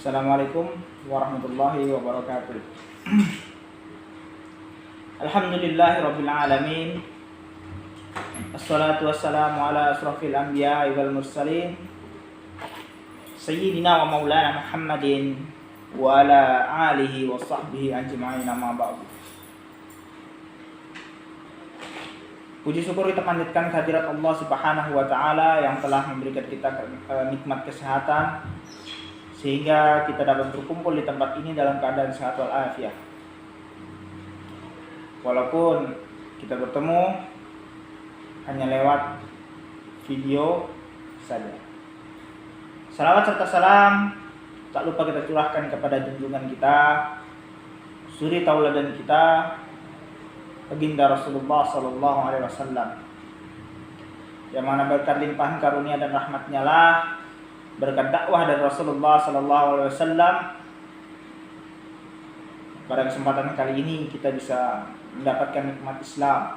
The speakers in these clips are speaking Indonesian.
Assalamualaikum warahmatullahi wabarakatuh. Alhamdulillahirabbil alamin. Assalatu wassalamu ala asrofil anbiya'i wal mursalin Sayyidina wa maulana Muhammadin wa ala alihi wa sahbihi ajma'in, amma ba'du. Puji syukur kita panjatkan kehadirat Allah Subhanahu wa taala yang telah memberikan kita nikmat kesehatan sehingga kita dapat berkumpul di tempat ini dalam keadaan sehat walafiat. Walaupun kita bertemu hanya lewat video saja. Salawat serta salam tak lupa kita curahkan kepada junjungan kita, suri tauladan kita, baginda Rasulullah sallallahu alaihi wasallam, yang mana berkat limpahan karunia dan rahmatnya lah, berkat dakwah dari Rasulullah sallallahu alaihi wasallam, pada kesempatan kali ini kita bisa mendapatkan nikmat Islam,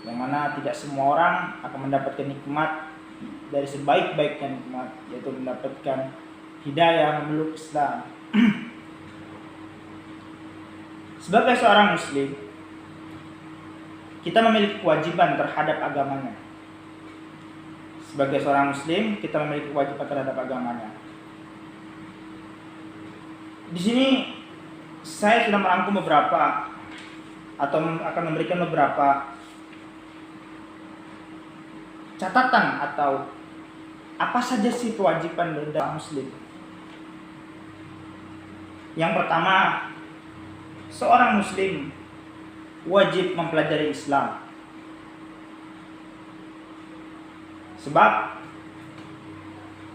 yang mana tidak semua orang akan mendapatkan nikmat dari sebaik-baiknya nikmat, yaitu mendapatkan hidayah memeluk Islam. Sebagai seorang muslim, kita memiliki kewajiban terhadap agamanya. Sebagai seorang muslim, kita memiliki kewajiban terhadap agamanya. Di sini saya sudah merangkum beberapa atau akan memberikan beberapa catatan atau apa saja sih kewajiban dari muslim. Yang pertama, seorang muslim wajib mempelajari Islam. Sebab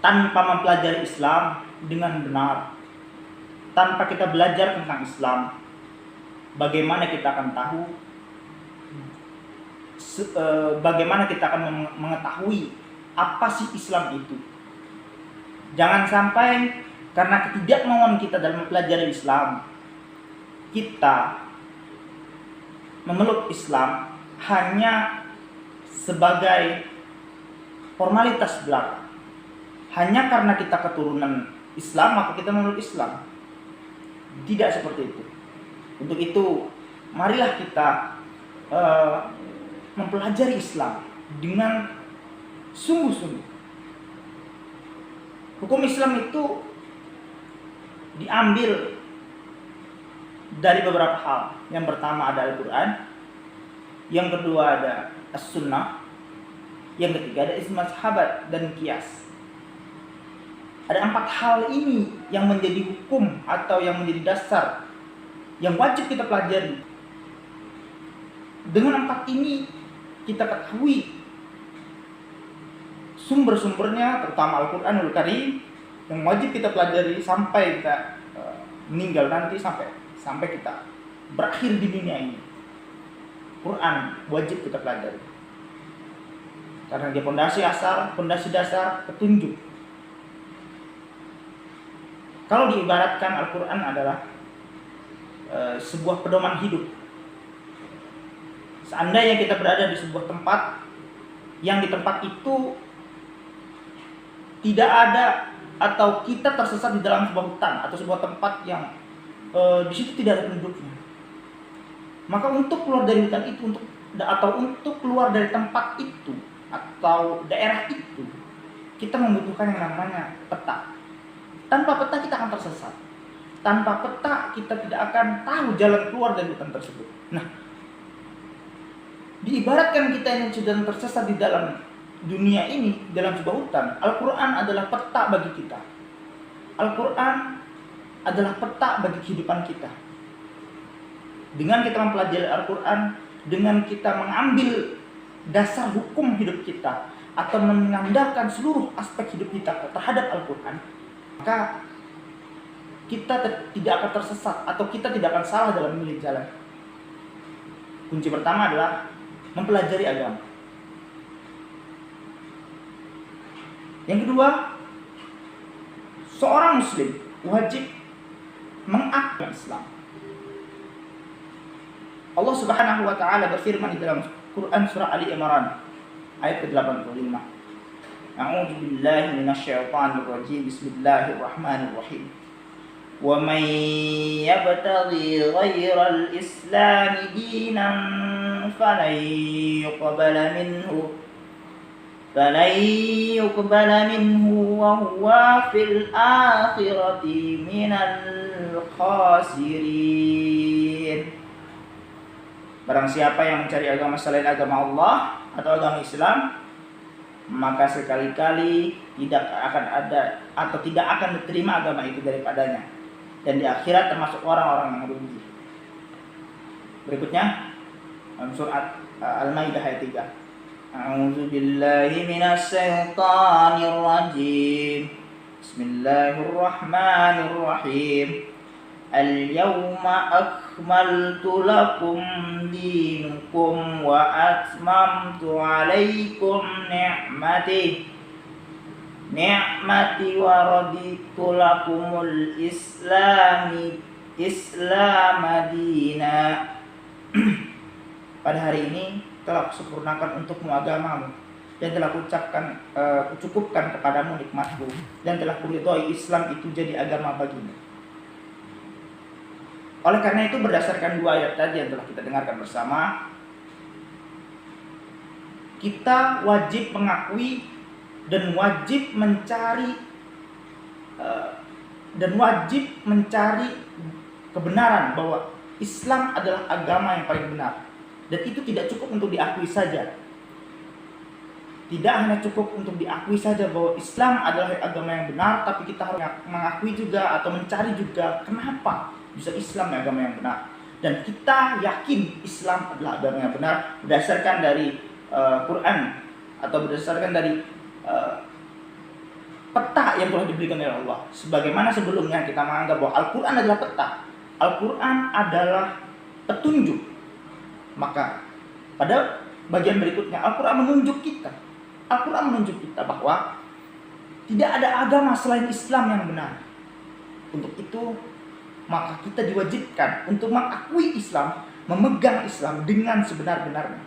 tanpa mempelajari Islam dengan benar, tanpa kita belajar tentang Islam, bagaimana kita akan tahu, bagaimana kita akan mengetahui apa sih Islam itu. Jangan sampai karena ketidakmauan kita dalam mempelajari Islam, kita memeluk Islam hanya sebagai formalitas belaka. Hanya karena kita keturunan Islam maka kita memeluk Islam. Tidak seperti itu. Untuk itu, marilah kita mempelajari Islam dengan sungguh-sungguh. Hukum Islam itu diambil dari beberapa hal. Yang pertama ada Al-Quran, yang kedua ada As-Sunnah, yang ketiga ada ijma' sahabat dan qiyas. Ada 4 hal ini yang menjadi hukum atau yang menjadi dasar yang wajib kita pelajari. Dengan 4 ini kita ketahui sumber-sumbernya, terutama Al-Quranul Karim, yang wajib kita pelajari sampai kita meninggal nanti, sampai kita berakhir di dunia ini. Quran wajib kita pelajari karena dia pondasi dasar petunjuk. Kalau diibaratkan, Al-Quran adalah sebuah pedoman hidup. Seandainya kita berada di sebuah tempat yang di tempat itu tidak ada atau kita tersesat di dalam sebuah hutan atau sebuah tempat yang di situ tidak ada penduduknya, maka untuk keluar dari hutan itu atau untuk keluar dari tempat itu atau daerah itu, kita membutuhkan yang namanya peta. Tanpa peta kita akan tersesat. Tanpa peta kita tidak akan tahu jalan keluar dari hutan tersebut. Nah, diibaratkan kita yang sedang tersesat di dalam dunia ini, dalam sebuah hutan, Al-Quran adalah peta bagi kita. Al-Quran adalah peta bagi kehidupan kita. Dengan kita mempelajari Al-Quran, dengan kita mengambil dasar hukum hidup kita atau mengandalkan seluruh aspek hidup kita terhadap Al-Quran, maka kita tidak akan tersesat atau kita tidak akan salah dalam memilih jalan. Kunci pertama adalah mempelajari agama. Yang kedua, seorang muslim wajib mengakui Islam. Allah Subhanahu wa taala berfirman di dalam Quran surah Ali Imran ayat ke-85. A'udzu billahi minasyaitonir rajim. Bismillahirrahmanirrahim. Wa may yabtaghi ghairal islami dinan falan yuqbala minhu wa huwa fil akhirati minal khasirin. Barang siapa yang mencari agama selain agama Allah atau agama Islam, maka sekali-kali tidak akan ada atau tidak akan diterima agama itu daripadanya, dan di akhirat termasuk orang-orang yang rugi. Berikutnya surat Al-Maidah ayat 3. A'udzu billahi minasy syaithanir rajim. Bismillahirrahmanirrahim. Al-yawma akmaltu lakum dinukum wa atmamtu alaikum ni'mati wa raditu lakumul Islam dina. Pada hari ini telah kusempurnakan untukmu agamamu, dan telah kucukupkan kepadamu nikmatku, dan telah kuridhoi Islam itu jadi agama bagimu. Oleh karena itu, berdasarkan dua ayat tadi yang telah kita dengarkan bersama, kita wajib mengakui dan wajib mencari kebenaran bahwa Islam adalah agama yang paling benar. Dan itu tidak cukup untuk diakui saja. Tidak hanya cukup untuk diakui saja bahwa Islam adalah agama yang benar, tapi kita harus mengakui juga atau mencari juga kenapa bisa Islam agama yang benar. Dan kita yakin Islam adalah agama yang benar berdasarkan dari Quran atau berdasarkan dari peta yang telah diberikan oleh Allah. Sebagaimana sebelumnya kita menganggap bahwa Al-Quran adalah peta, Al-Quran adalah petunjuk, maka pada bagian berikutnya Al-Quran menunjuk kita bahwa tidak ada agama selain Islam yang benar. Untuk itu maka kita diwajibkan untuk mengakui Islam, memegang Islam dengan sebenar-benarnya.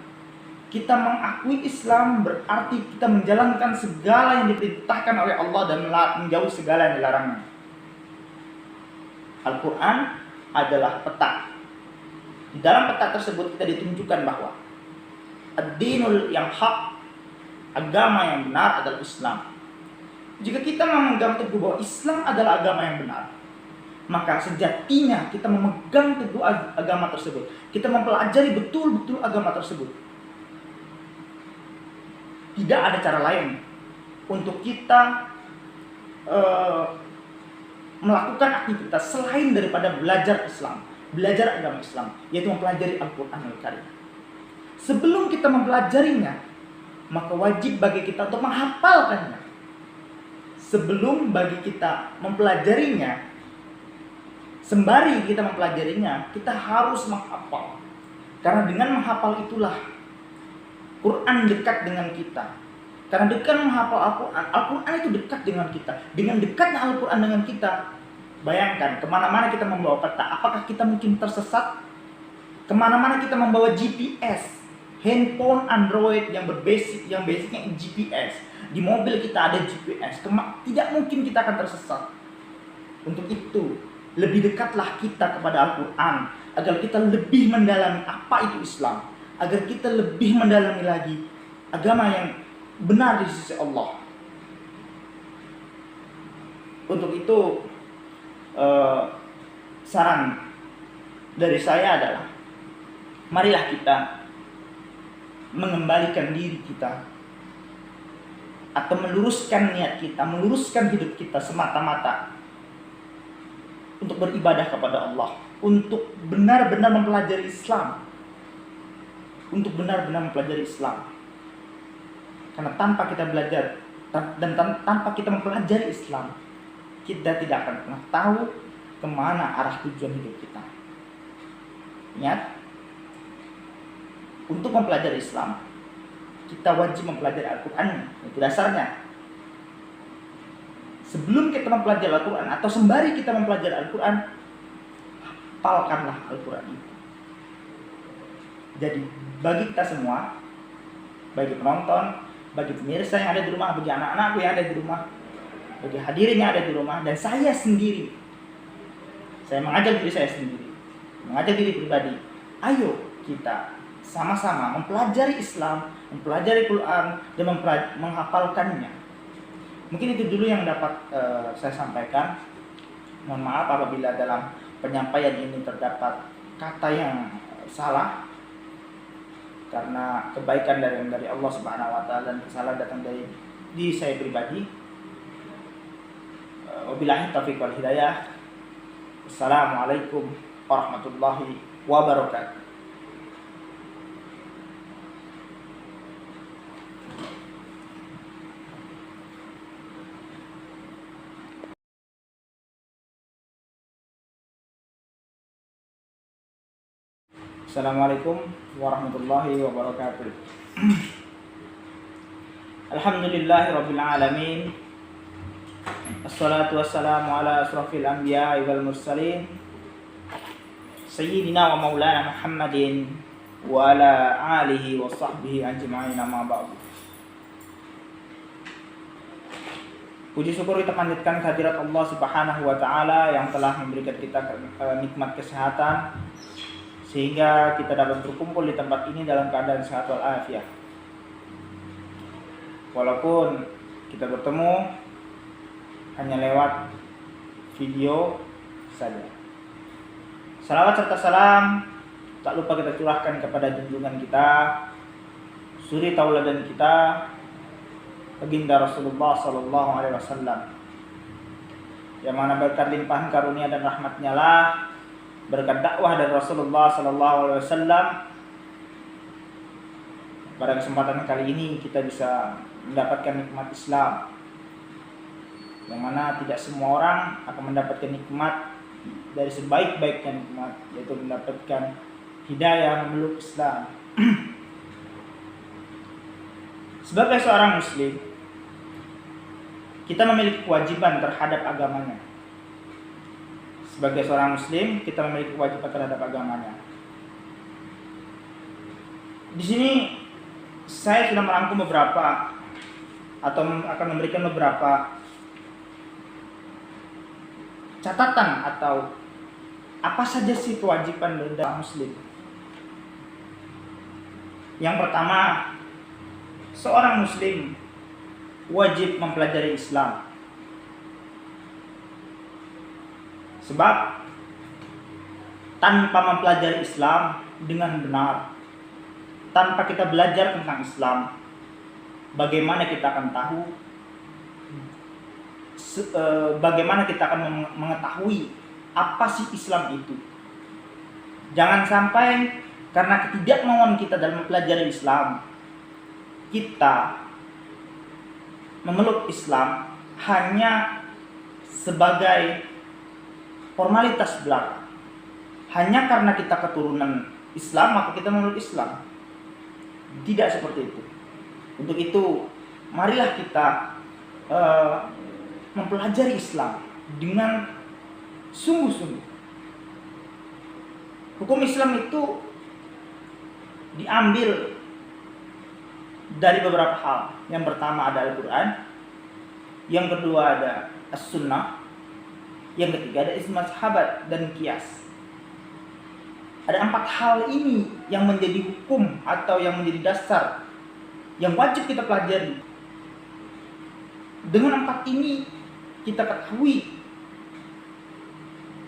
Kita mengakui Islam berarti kita menjalankan segala yang diperintahkan oleh Allah dan menjauhi segala yang dilarangnya. Al-Quran adalah peta. Di dalam peta tersebut kita ditunjukkan bahwa ad-dinul yang hak, agama yang benar adalah Islam. Jika kita memegang teguh bahwa Islam adalah agama yang benar, maka sejatinya kita memegang teguh agama tersebut. Kita mempelajari betul-betul agama tersebut. Tidak ada cara lain untuk kita melakukan aktivitas selain daripada belajar Islam, belajar agama Islam, yaitu mempelajari Al-Quran Al-Karim. Sebelum kita mempelajarinya, maka wajib bagi kita untuk menghafalkannya. Sebelum bagi kita mempelajarinya, sembari kita mempelajarinya, kita harus menghafal. Karena dengan menghafal itulah Quran dekat dengan kita. Karena dengan menghafal Al-Quran, Al-Quran itu dekat dengan kita. Dengan dekatnya Al-Quran dengan kita, bayangkan kemana-mana kita membawa peta. Apakah kita mungkin tersesat? Kemana-mana kita membawa GPS, handphone Android yang basicnya GPS. Di mobil kita ada GPS. Tidak mungkin kita akan tersesat. Untuk itu, lebih dekatlah kita kepada Al-Quran, agar kita lebih mendalami apa itu Islam, agar kita lebih mendalami lagi agama yang benar di sisi Allah. Untuk itu, saran dari saya adalah, marilah kita mengembalikan diri kita atau meluruskan niat kita, meluruskan hidup kita semata-mata untuk beribadah kepada Allah, untuk benar-benar mempelajari Islam, karena tanpa kita belajar dan tanpa kita mempelajari Islam, kita tidak akan pernah tahu kemana arah tujuan hidup kita. Ingat, untuk mempelajari Islam, kita wajib mempelajari Al-Quran. Itu dasarnya. Sebelum kita mempelajari Al-Quran atau sembari kita mempelajari Al-Quran, hafalkanlah Al-Quran itu. Jadi bagi kita semua, bagi penonton, bagi pemirsa yang ada di rumah, bagi anak-anakku yang ada di rumah, bagi hadirin yang ada di rumah, dan saya sendiri. Saya mengajak diri saya sendiri, mengajak diri pribadi, ayo kita sama-sama mempelajari Islam, mempelajari Quran, dan menghafalkannya. Mungkin itu dulu yang dapat saya sampaikan. Mohon maaf apabila dalam penyampaian ini terdapat kata yang salah, karena kebaikan dari Allah Subhanahu wa taala dan kesalahan datang dari diri saya pribadi. Wabillahi taufiq wal hidayah. Assalamualaikum warahmatullahi wabarakatuh. Assalamualaikum warahmatullahi wabarakatuh. Alhamdulillahirabbil alamin. Assalatu wassalamu ala asrafil anbiya'i wal mursalin sayyidina wa maulana Muhammadin wa ala alihi wa sahbihi ajma'in, amma ba'du. Puji syukur kita panjatkan kehadirat Allah Subhanahu wa taala yang telah memberikan kita nikmat kesehatan sehingga kita dapat berkumpul di tempat ini dalam keadaan sehat walafiat. Walaupun kita bertemu hanya lewat video saja. Salawat serta salam tak lupa kita curahkan kepada junjungan kita, suri tauladan kita, baginda Rasulullah sallallahu alaihi wasallam, yang mana berkat limpahan karunia dan rahmatnya lah, berkat dakwah dari Rasulullah sallallahu alaihi wasallam, pada kesempatan kali ini kita bisa mendapatkan nikmat Islam, yang mana tidak semua orang akan mendapatkan nikmat dari sebaik-baiknya nikmat, yaitu mendapatkan hidayah memeluk Islam. Sebagai seorang muslim, kita memiliki kewajiban terhadap agamanya. Sebagai seorang muslim, kita memiliki kewajiban terhadap agamanya. Di sini saya sudah merangkum beberapa atau akan memberikan beberapa catatan atau apa saja sih kewajiban dari muslim. Yang pertama, seorang muslim wajib mempelajari Islam. Sebab tanpa mempelajari Islam dengan benar, tanpa kita belajar tentang Islam, bagaimana kita akan tahu, bagaimana kita akan mengetahui apa sih Islam itu. Jangan sampai karena ketidakmauan kita dalam mempelajari Islam, kita memeluk Islam hanya sebagai formalitas belaka. Hanya karena kita keturunan Islam maka kita memeluk Islam. Tidak seperti itu. Untuk itu, marilah kita mempelajari Islam dengan sungguh-sungguh. Hukum Islam itu diambil dari beberapa hal. Yang pertama ada Al-Quran, yang kedua ada As-Sunnah, yang ketiga ada ijma' sahabat dan qiyas. Ada 4 hal ini yang menjadi hukum atau yang menjadi dasar yang wajib kita pelajari. Dengan 4 ini kita ketahui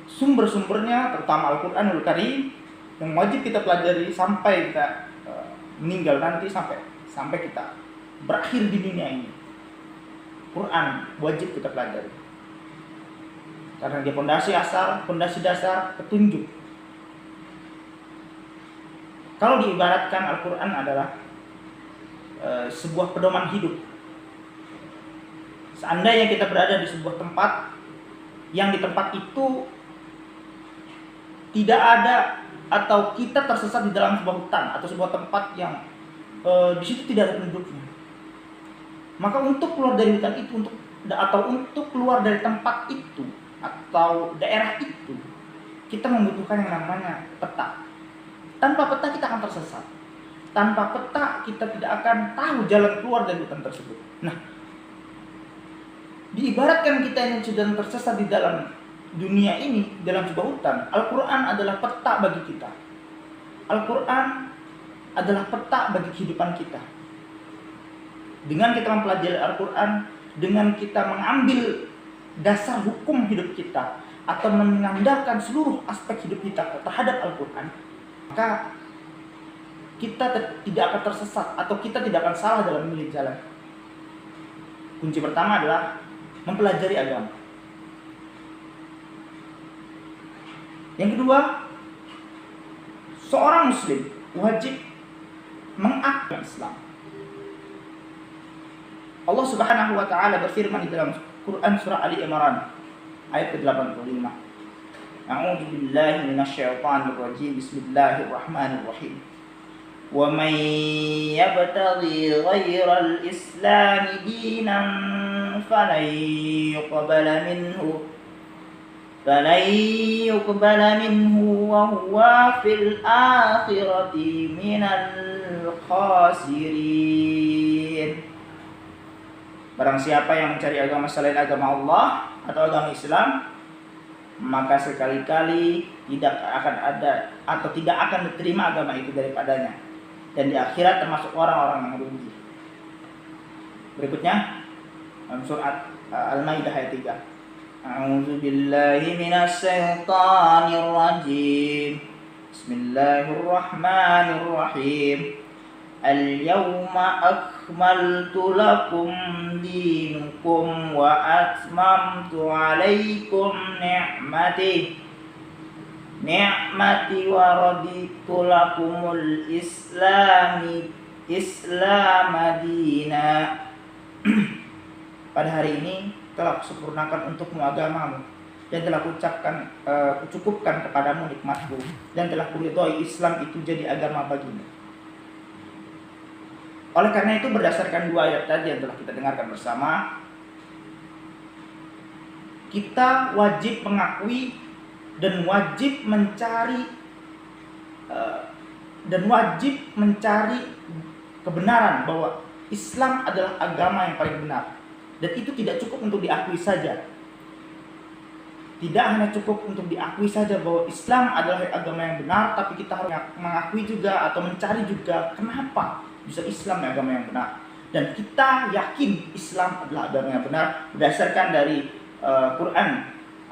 sumber-sumbernya, terutama Al-Quranul Karim, yang wajib kita pelajari sampai kita meninggal nanti, sampai kita berakhir di dunia ini. Quran wajib kita pelajari karena dia fondasi dasar petunjuk. Kalau diibaratkan, Al-Quran adalah sebuah pedoman hidup. Seandainya kita berada di sebuah tempat yang di tempat itu tidak ada, atau kita tersesat di dalam sebuah hutan atau sebuah tempat yang di situ tidak ada penduduknya, maka untuk keluar dari hutan itu, untuk keluar dari tempat itu atau daerah itu, kita membutuhkan yang namanya peta. Tanpa peta kita akan tersesat. Tanpa peta kita tidak akan tahu jalan keluar dari hutan tersebut. Nah, diibaratkan kita ini sedang tersesat di dalam dunia ini, dalam sebuah hutan. Al-Quran adalah peta bagi kita. Al-Quran adalah peta bagi kehidupan kita. Dengan kita mempelajari Al-Quran, dengan kita mengambil dasar hukum hidup kita, atau mengandalkan seluruh aspek hidup kita terhadap Al-Quran, maka kita tidak akan tersesat atau kita tidak akan salah dalam memilih jalan. Kunci pertama adalah mempelajari agama. Yang kedua, seorang muslim wajib mengakui Islam. Allah Subhanahu wa taala berfirman di dalam Quran surah Ali Imran ayat ke-85. A'udzu billahi minasyaitonir rajim. Bismillahirrahmanirrahim. Wa may yabtaghi ghairal islami dinan falan yuqbala minhu wa huwa fil akhirati minal khasirin. Barang siapa yang mencari agama selain agama Allah atau agama Islam, maka sekali-kali tidak akan ada atau tidak akan diterima agama itu daripadanya, dan di akhirat termasuk orang-orang yang rugi. Berikutnya surat Al-Maidah ayat 3. A'udzu billahi minasy syaithanir rajim. Bismillahirrahmanirrahim. Al-yawma akmaltu lakum dinukum wa atmamtu alaikum ni'mati wa raditu lakumul Islam dina. Pada hari ini telah kusempurnakan untukmu agamamu, dan telah kucukupkan kepadamu nikmatku, dan telah kuridhoi Islam itu jadi agama bagimu. Oleh karena itu, berdasarkan dua ayat tadi yang telah kita dengarkan bersama, kita wajib mengakui dan wajib mencari kebenaran bahwa Islam adalah agama yang paling benar. Dan itu tidak cukup untuk diakui saja. Tidak hanya cukup untuk diakui saja bahwa Islam adalah agama yang benar, tapi kita harus mengakui juga atau mencari juga kenapa bisa Islam agama yang benar. Dan kita yakin Islam adalah agama yang benar berdasarkan dari Quran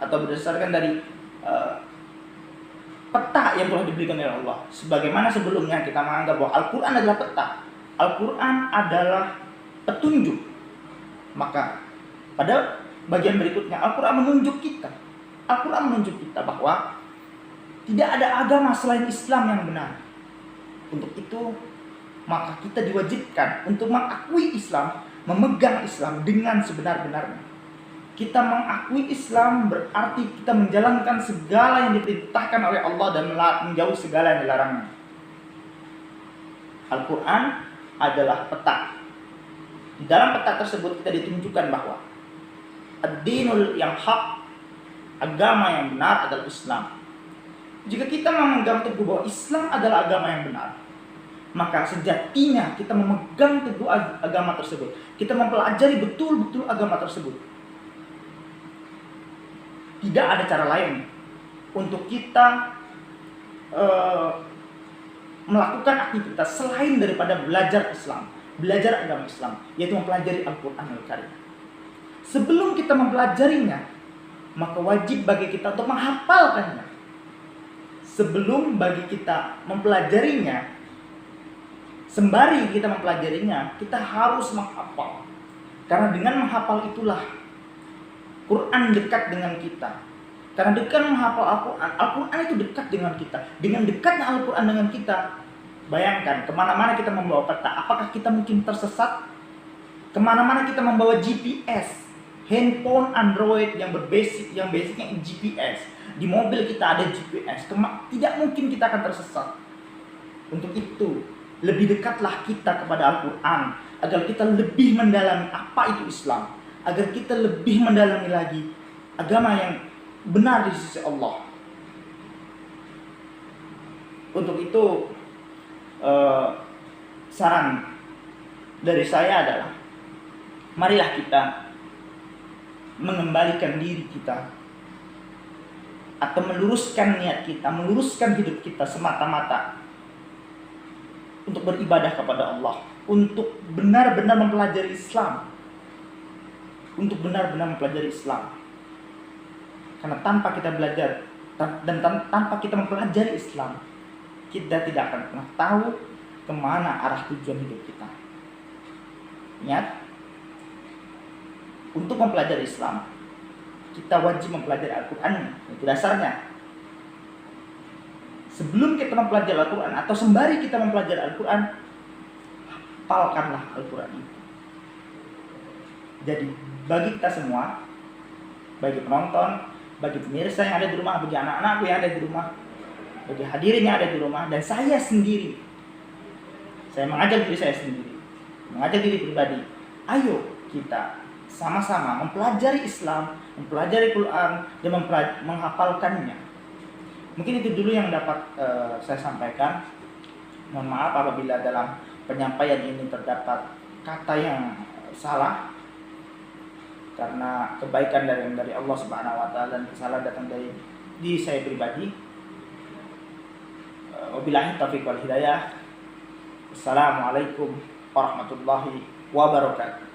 atau berdasarkan dari peta yang telah diberikan oleh Allah. Sebagaimana sebelumnya kita menganggap bahwa Al-Quran adalah peta, Al-Quran adalah petunjuk. Maka pada bagian berikutnya Al-Quran menunjuk kita bahwa tidak ada agama selain Islam yang benar. Untuk itu maka kita diwajibkan untuk mengakui Islam, memegang Islam dengan sebenar-benarnya. Kita mengakui Islam berarti kita menjalankan segala yang diperintahkan oleh Allah dan menjauhi segala yang dilarangnya. Al-Quran adalah peta. Di dalam peta tersebut kita ditunjukkan bahwa ad-dinul yang hak, agama yang benar adalah Islam. Jika kita memegang teguh bahwa Islam adalah agama yang benar, maka sejatinya kita memegang teguh agama tersebut. Kita mempelajari betul-betul agama tersebut. Tidak ada cara lain untuk kita melakukan aktivitas selain daripada belajar Islam, belajar agama Islam, yaitu mempelajari Al-Quran Al-Karim. Sebelum kita mempelajarinya, maka wajib bagi kita untuk menghafalkannya. Sebelum bagi kita mempelajarinya, sembari kita mempelajarinya, kita harus menghafal. Karena dengan menghafal itulah Quran dekat dengan kita. Karena dengan menghafal Al-Quran, Al-Quran itu dekat dengan kita. Dengan dekatnya Al-Quran dengan kita, bayangkan kemana-mana kita membawa peta, apakah kita mungkin tersesat? Kemana-mana kita membawa GPS, handphone Android yang basicnya GPS, di mobil kita ada GPS, tidak mungkin kita akan tersesat. Untuk itu, lebih dekatlah kita kepada Al-Quran, agar kita lebih mendalami apa itu Islam, agar kita lebih mendalami lagi agama yang benar di sisi Allah. Untuk itu saran dari saya adalah, marilah kita mengembalikan diri kita atau meluruskan niat kita, meluruskan hidup kita semata-mata untuk beribadah kepada Allah, untuk benar-benar mempelajari Islam, untuk benar-benar mempelajari Islam. Karena tanpa kita belajar dan tanpa kita mempelajari Islam, kita tidak akan pernah tahu kemana arah tujuan hidup kita. Ingat, untuk mempelajari Islam, kita wajib mempelajari Al-Quran. Itu dasarnya. Sebelum kita mempelajari Al-Quran atau sembari kita mempelajari Al-Quran, hafalkanlah Al-Quran itu. Jadi bagi kita semua, bagi penonton, bagi pemirsa yang ada di rumah, bagi anak-anakku yang ada di rumah, bagi hadirin yang ada di rumah, dan saya sendiri, saya mengajak diri saya sendiri, mengajak diri pribadi, ayo kita sama-sama mempelajari Islam, mempelajari Quran, dan menghafalkannya. Mungkin itu dulu yang dapat saya sampaikan. Mohon maaf apabila dalam penyampaian ini terdapat kata yang salah, karena kebaikan dari Allah Subhanahu wa taala dan kesalahan datang dari diri saya pribadi. Wabillahi taufiq wal hidayah. Assalamualaikum warahmatullahi wabarakatuh.